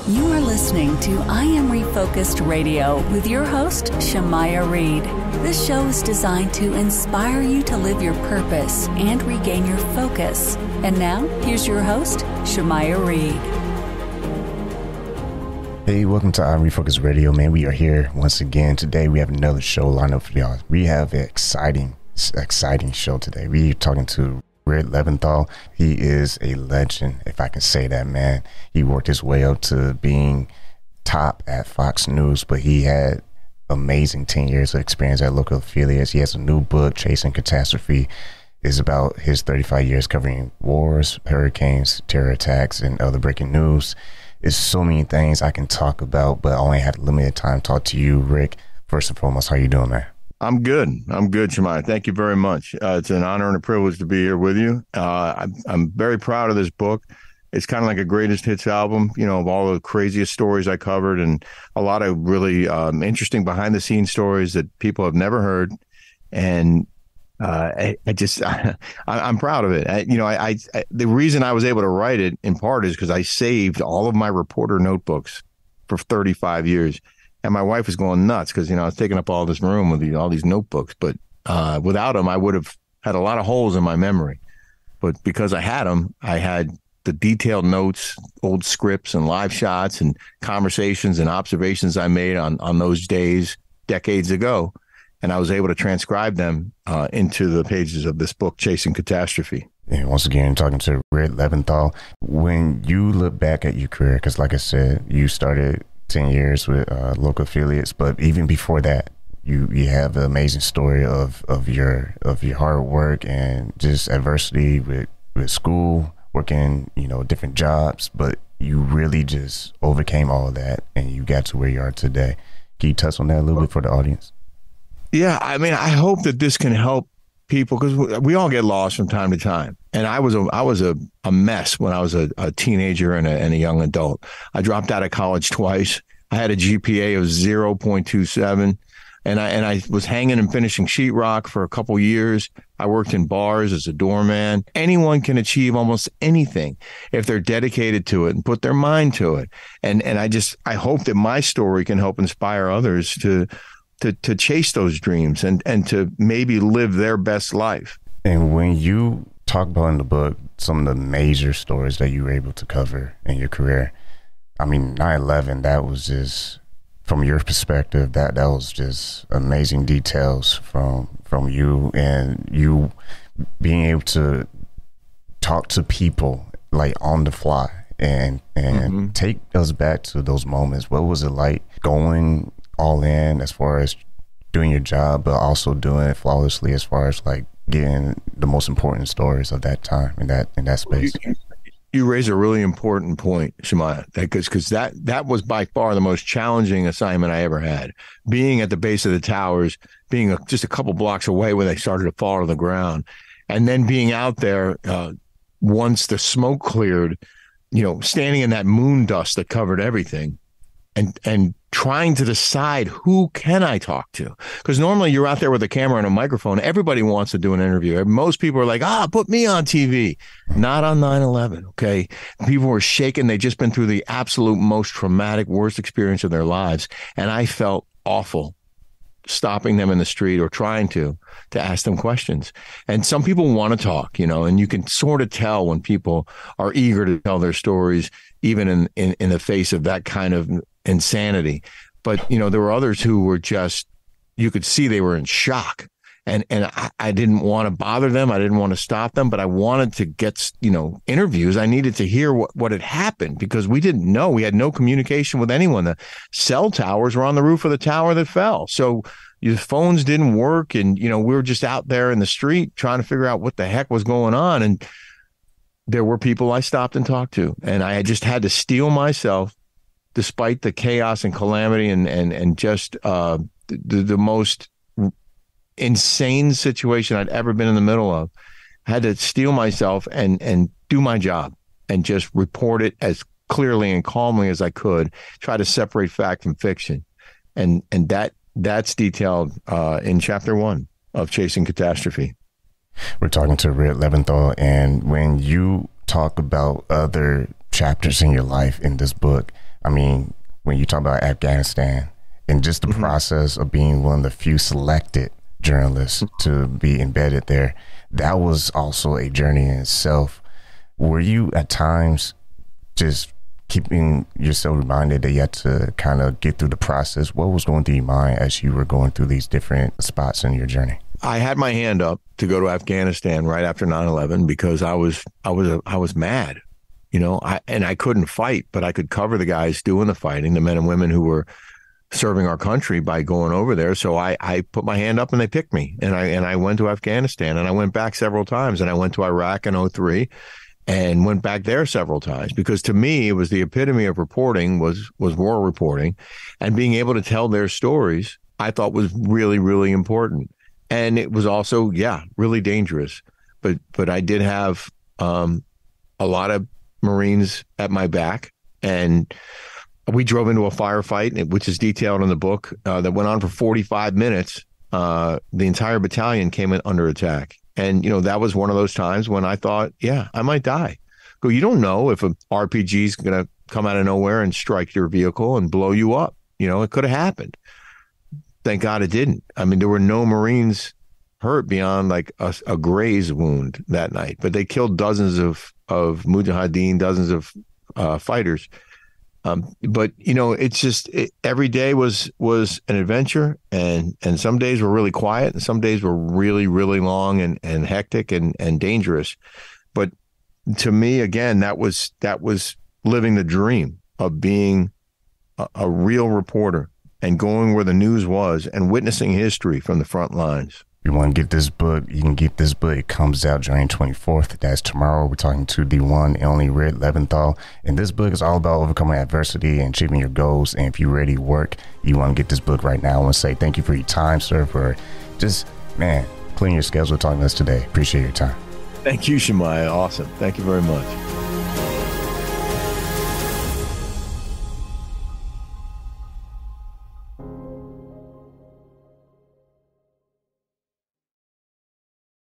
You are listening to I Am Refocused Radio with your host, Shamaya Reed. This show is designed to inspire you to live your purpose and regain your focus. And now, here's your host, Shamaya Reed. Hey, welcome to I Am Refocused Radio, man. We are here once again. Today, we have another show lined up for y'all. We have an exciting show today. We're talking to Rick Leventhal. He is a legend, if I can say that, man. He worked his way up to being top at Fox News, but he had amazing 10 years of experience at local affiliates. He has a new book, Chasing Catastrophe. It's about his 35 years covering wars, hurricanes, terror attacks, and other breaking news. There's so many things I can talk about, but I only had limited time to talk to you, Rick. First and foremost, how you doing, man? I'm good, Shemai. Thank you very much. It's an honor and a privilege to be here with you. I'm very proud of this book. It's kind of like a greatest hits album, you know, of all the craziest stories I covered, and a lot of really interesting behind the scenes stories that people have never heard. And I'm proud of it. The reason I was able to write it in part is because I saved all of my reporter notebooks for 35 years. And my wife was going nuts because, you know, I was taking up all this room with all these notebooks. But without them, I would have had a lot of holes in my memory. But because I had them, I had the detailed notes, old scripts and live shots and conversations and observations I made on those days decades ago. And I was able to transcribe them into the pages of this book, Chasing Catastrophe. And once again, talking to Rick Leventhal. When you look back at your career, because like I said, you started 10 years with local affiliates, but even before that, you have an amazing story of your hard work and just adversity with school, working, you know, different jobs, but you really just overcame all of that and you got to where you are today. Can you touch on that a little bit for the audience? Yeah, I mean, I hope that this can help people because we all get lost from time to time. And I was a mess when I was a teenager and a young adult. I dropped out of college twice. I had a GPA of 0.27, and I was hanging and finishing sheetrock for a couple years. I worked in bars as a doorman. Anyone can achieve almost anything if they're dedicated to it and put their mind to it. And I hope that my story can help inspire others to chase those dreams and to maybe live their best life. And when you talk about in the book some of the major stories that you were able to cover in your career, I mean, 9/11, that was just, from your perspective, that was just amazing details from you, and you being able to talk to people like on the fly and take us back to those moments. What was it like going all in as far as doing your job, but also doing it flawlessly as far as like getting the most important stories of that time in that space? You raise a really important point, Shemaya, because that was by far the most challenging assignment I ever had. Being at the base of the towers, being just a couple blocks away when they started to fall to the ground, and then being out there once the smoke cleared, you know, standing in that moon dust that covered everything, and trying to decide who can I talk to? Because normally you're out there with a camera and a microphone. Everybody wants to do an interview. Most people are like, put me on TV. Not on 9/11, okay? People were shaken. They'd just been through the absolute most traumatic, worst experience of their lives. And I felt awful stopping them in the street or trying to ask them questions. And some people want to talk, you know, and you can sort of tell when people are eager to tell their stories, even in the face of that kind of insanity. But, you know, there were others who were just, you could see they were in shock. And I didn't want to bother them. I didn't want to stop them, but I wanted to get, you know, interviews. I needed to hear what had happened because we didn't know. We had no communication with anyone. The cell towers were on the roof of the tower that fell. So your phones didn't work. And, you know, we were just out there in the street trying to figure out what the heck was going on. And there were people I stopped and talked to. And I just had to steel myself, despite the chaos and calamity and just the most insane situation I'd ever been in the middle of. I had to steel myself and do my job and just report it as clearly and calmly as I could, try to separate fact from fiction. And that's detailed in chapter 1 of Chasing Catastrophe. We're talking to Rick Leventhal, and when you talk about other chapters in your life in this book, I mean, when you talk about Afghanistan and just the process of being one of the few selected journalists to be embedded there, that was also a journey in itself. Were you at times just keeping yourself reminded that you had to kind of get through the process? What was going through your mind as you were going through these different spots in your journey? I had my hand up to go to Afghanistan right after 9/11 because I was mad, you know, I couldn't fight, but I could cover the guys doing the fighting, the men and women who were serving our country by going over there. So I put my hand up and they picked me, and I went to Afghanistan, and I went back several times, and I went to Iraq in 2003 and went back there several times, because to me, it was the epitome of reporting was war reporting, and being able to tell their stories, I thought was really, really important. And it was also, really dangerous. But I did have a lot of Marines at my back, and we drove into a firefight, which is detailed in the book, that went on for 45 minutes. The entire battalion came in under attack. And, you know, that was one of those times when I thought, I might die. You don't know if an RPG is going to come out of nowhere and strike your vehicle and blow you up. You know, it could have happened. Thank God it didn't. I mean, there were no Marines hurt beyond like a graze wound that night, but they killed dozens of mujahideen, dozens of fighters. But, you know, it's just every day was an adventure, and some days were really quiet, and some days were really, really long and hectic and dangerous. But to me, again, that was living the dream of being a real reporter and going where the news was and witnessing history from the front lines. If you want to get this book, you can get this book. It comes out January 24th. That's tomorrow. We're talking to the one and only Rick Leventhal. And this book is all about overcoming adversity and achieving your goals. And if you're ready to work, you want to get this book right now. I want to say thank you for your time, sir, for just, clearing your schedule talking to us today. Appreciate your time. Thank you, Shemaiah. Awesome. Thank you very much.